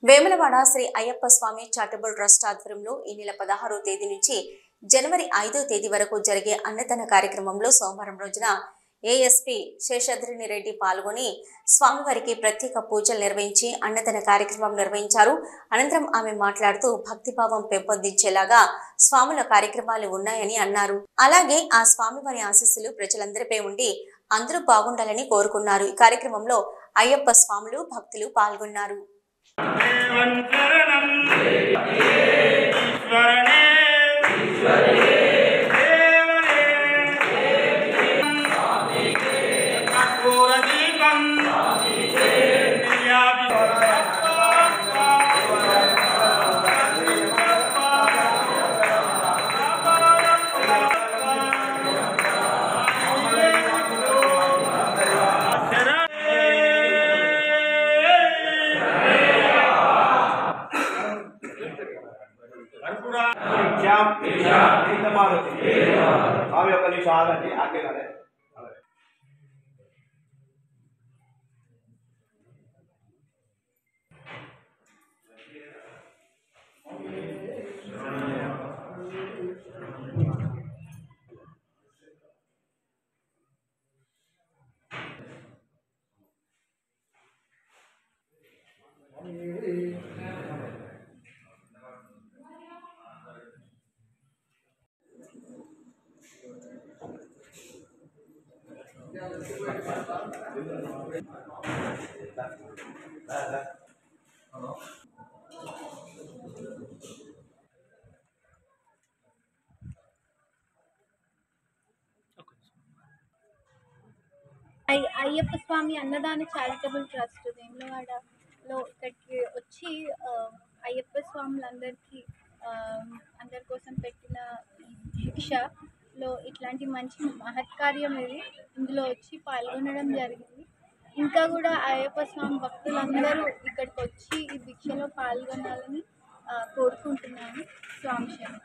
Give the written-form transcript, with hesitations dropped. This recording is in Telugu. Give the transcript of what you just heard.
వేములవాడ శ్రీ అయ్యప్ప స్వామి చారిటబుల్ ట్రస్ట్ ఆధ్వర్యంలో ఈ నెల 16వ తేదీ నుంచి జనవరి 5వ తేదీ వరకు జరిగే అన్నదాన కార్యక్రమంలో సోమవారం రోజున ఏఎస్పీ శేషాద్రిని రెడ్డి పాల్గొని స్వామివారికి ప్రత్యేక పూజలు నిర్వహించి అన్నదాన కార్యక్రమం నిర్వహించారు. అనంతరం ఆమె మాట్లాడుతూ భక్తిభావం పెంపొందించేలాగా స్వాముల కార్యక్రమాలు ఉన్నాయని అన్నారు. అలాగే ఆ స్వామివారి ఆశీస్సులు ప్రజలందరిపై ఉండి అందరూ బాగుండాలని కోరుకున్నారు. ఈ కార్యక్రమంలో అయ్యప్ప స్వాములు భక్తులు పాల్గొన్నారు. అయ్యప్ప స్వామి అన్నదాన చారిటబుల్ ట్రస్ట్ వేములవాడలో ఇక్కడికి వచ్చి అయ్యప్ప స్వాములందరికీ అందరి కోసం పెట్టిన శిక్షలో ఇట్లాంటి మంచి మహత్కార్యం ఇది ఇందులో వచ్చి పాల్గొనడం జరిగింది. ఇంకా కూడా అయ్యప్ప స్వామి భక్తులందరూ ఇక్కడికి వచ్చి ఈ భిక్షలో పాల్గొనాలని కోరుకుంటున్నాను. స్వామి శరణం.